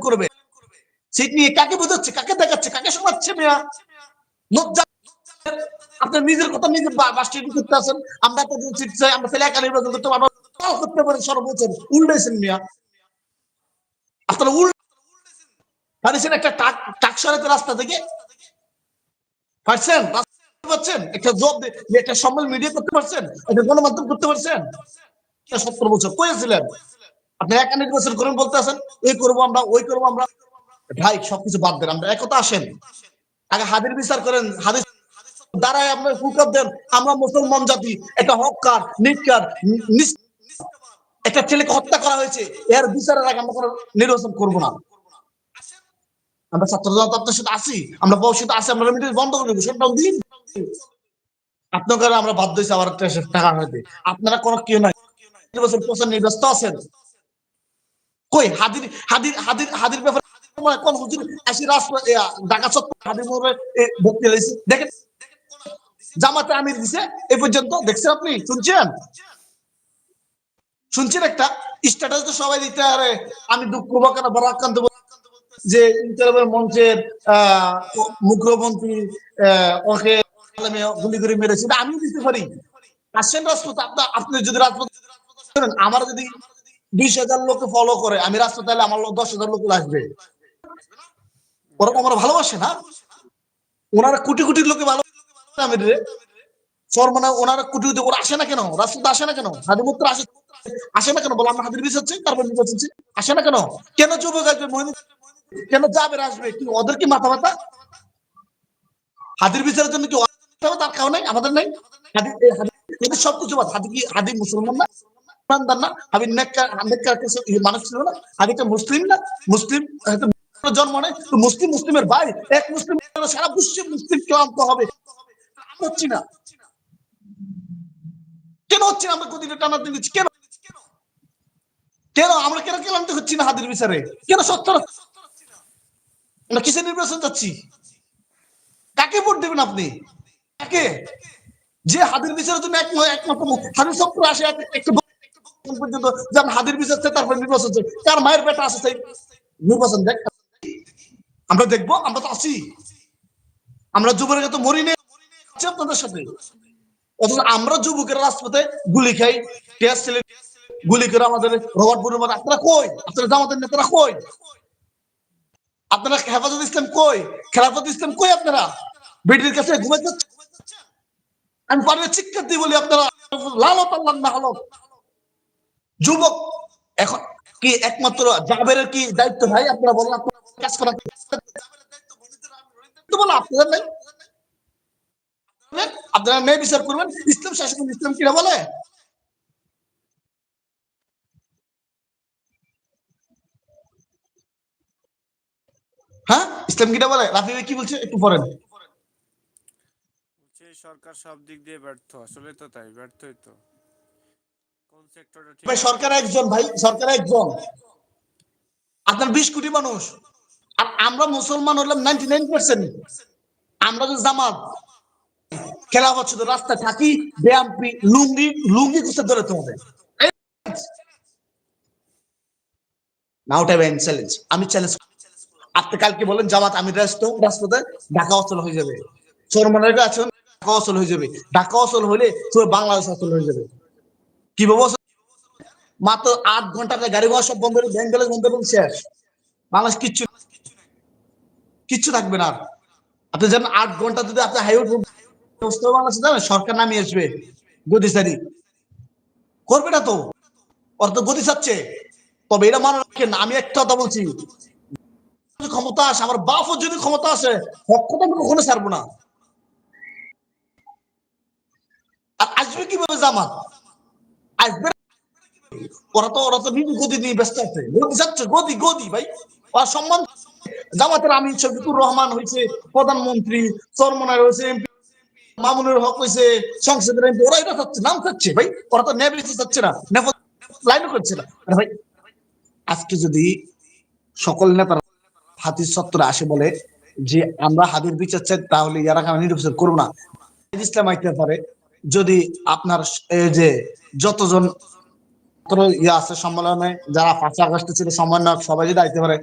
করবে সিট নিয়ে কাকে বোঝাচ্ছে, কাকে দেখাচ্ছে, কাকে শোনাচ্ছে মিয়া? লজ্জা। আপনার নিজের কথা নিজে বাস্টিটি করতে আছেন। আমরা তো সিট চাই, আমরা ছেলে একা নির্বাচন করতে পারবো করতে পারেন, সর্বোচ্চ উল্টাইছেন মিয়া। আপনারা পারছেন একটা টাক সরাতে রাস্তা থেকে, পারছেন পারছেন একটা জব একটা সম্মেলন মিডিয়া করতে পারছেন, একটা গণমাধ্যম করতে পারছেন? 17 বছর কয়েছিলেন আপনি একা নির্বাচন করেন বলতে আছেন এই করবো আমরা ওই করবো আমরা। ভাই সবকিছু বাদ দেন, আমরা একতা আসেন, আগে হাদির বিচার করেন। হাদিস দ্বারাই আপনার ফুলকাপ দেন আমরা মুসলমান জাতি একটা হককার নিকার একটা ছেলেকে হত্যা করা হয়েছে, এর বিচারের আগে আমরা কোনো নির্বাচন করবো না। আমরা ছাত্র জনতা আপনার সাথে আসি, আমরা ভবিষ্যতে আসি, আমরা রেমিটেন্স বন্ধ করে দেবো, সেটাও দিন। আপনাকে আমরা বাধ্য হয়েছি আবার টাকা হইতে, আপনারা কোনো কেউ নাই নির্বাচন প্রচার নিয়ে ব্যস্ত আছেন। কই হাদির হাদির হাদির হাদির ব্যাপারে কোন হুজুর আসি ঢাকা চত্বর হাদির মোড়ে বক্তৃতা দিয়েছে দেখেন, জামাতে আমির দিছে এই পর্যন্ত দেখছেন? আপনি শুনছেন? শুনছেন একটা স্ট্যাটাস তো সবাই দিতে আরে আমি দুঃখ প্রকার বরাকান্ত যে ইন্টারভিউ মঞ্চের মুখ্যমন্ত্রী ওকে গুলি করে মেরেছে, আমিও দিতে পারি। আসছেন রাজপথ, আপনি যদি রাজপথ আমার যদি 20,000 লোকে ফলো করে আমি রাজপথ, তাহলে আমার 10,000 লোক আসবে। ওরা তো আমরা ভালোবাসে না, ওনারা কোটি কোটি লোকে ভালোবাসে আমি রে ফরমানা, ওনারা কোটি কোটি ওরা আসে না কেন? রাজপথ আসে না কেন? হাদির মুক্ত আসে আসে না কেন? বলো আমরা হাদির বিষ হচ্ছে তারপর নির্বাচন আসে না কেন? কেন যুবক আসবে কেন যাবে আসবে? কি ওদের কি মাথা ব্যথা? হাদির বিচারের জন্য কি তার খাওয়া নাই? আমাদের নাই? হাদির সবকিছু বাদ। হাদি কি হাদি মুসলমান না? ইমানদার না? হাদির নেককার মানুষ ছিল না? হাদিটা মুসলিম না? মুসলিম জন্ম নেই তো মুসলিম মুসলিমের ভাই, এক মুসলিম সারা বিশ্বে মুসলিম ক্লান্ত হবে হচ্ছি না কেন? হচ্ছে না আমরা গদিটা টানাতে দিচ্ছি কেন? কেন আমরা কেন ক্লান্ত হচ্ছি না হাদির বিচারে? কেন সত্য আমরা কিসের নির্বাচন যাচ্ছি? কাকে ভোট দেবেন আপনি? কাকে? যে হাদির বিচারের জন্য একমাত্র হাদির চক্র আসে একটু পর্যন্ত যেমন হাদির বিচার তারপর নির্বাচন কার মায়ের পেটা আছে সেই নির্বাচন দেখ আমরা দেখবো। আমরা তো আছি, আমরা যুবকের তো মরি নেই আপনাদের সাথে, অথচ আমরা যুবকের রাজপথে গুলি খাই, গুলি করে আমাদের রবার্টপুরের মধ্যে। আপনারা কই? আপনারা জামাতের নেতারা কই? আপনারা হেফাজত ইসলাম কই? খেলাফত ইসলাম কই? আপনারা বেটির কাছে ঘুমাইতে আমি পারবে চিৎকার দিয়ে বলি আপনারা লালত আল্লাহ না হলো যুবক এখন কি একমাত্র জাবেরের কি দায়িত্ব? ভাই আপনারা বলেন আপনারা কাজ করা বলো আপনাদের নেই? আপনারা ন্যায় বিচার করবেন। ইসলাম শাসন ইসলাম কিরা বলে? হ্যাঁ ইসলাম কিটা বলে? রাফি ভাই কি বলছে একটু পড়েন। সরকার সব দিক দিয়ে ব্যর্থ, আসলে তো তাই ব্যর্থই তো। কোন সেক্টরটা ঠিক ভাই সরকার একজন, ভাই সরকার একজন, আপনার 20 কোটি মানুষ, আর আমরা মুসলমান হলাম 99%। আমরা যে জামাত খেলা হচ্ছে তো রাস্তায় থাকি বেয়াম্পি লুঙ্গি লুঙ্গি কুচে ধরে তো হবে নাও টাইম চ্যালেঞ্জ। আমি চ্যালেঞ্জ আপনি কালকে বলেন জামাত আমি রাষ্ট্রতে ঢাকা অচল হয়ে যাবে, চরমানের আছেন ঢাকা অচল হয়ে যাবে, ঢাকা অচল হলে পুরো বাংলাদেশ অচল হয়ে যাবে। কি ভাবো? মাত্র 8 ঘন্টাতে গাড়ি ঘোড়া সব বন্ধ করে ব্যাংক বন্ধ করে শেষ, বাংলাদেশ কিচ্ছু কিচ্ছু থাকবে না। আপনি জানেন 8 ঘন্টা যদি আপনি হাইওয়ে বাংলাদেশে জানেন সরকার নামিয়ে আসবে গদিচারি করবে না তো, ওর তো গদি চাচ্ছে। তবে এটা মনে রাখেন আমি একটা কথা বলছি, ক্ষমতা আসে আমার বাপও যদি ক্ষমতা আসে হকটা আমি কখনো ছাড়বো না। আর আসবে কিভাবে জামাত? আসবে ওরা তো গদি নিয়ে ব্যস্ত আছে, গদি যাচ্ছে গদি গদি ভাই ওরা সম্মান। জামাতের আমির শফিকুর রহমান হয়েছে প্রধানমন্ত্রী, চরমনায় রয়েছে মামুনুল হক হয়েছে সংসদের এমপি, ওরা এটা চাচ্ছে নাম চাচ্ছে ভাই, ওরা তো ন্যায় বিচার চাচ্ছে না, লাইনও করছে না ভাই। আজকে যদি সকল নেতারা হাদিস চত্বরে আসে বলে যে আমরা হাদির বিচার চাই, তাহলে ইয়ারা নির্বাচন করবো না। ইসলাম আইতে পারে যদি আপনার এই যে যতজন ইয়ে আছে সম্মেলনে, যারা 5 আগস্টে ছিল সমন্বয়ক, সবাই যদি আইতে পারে।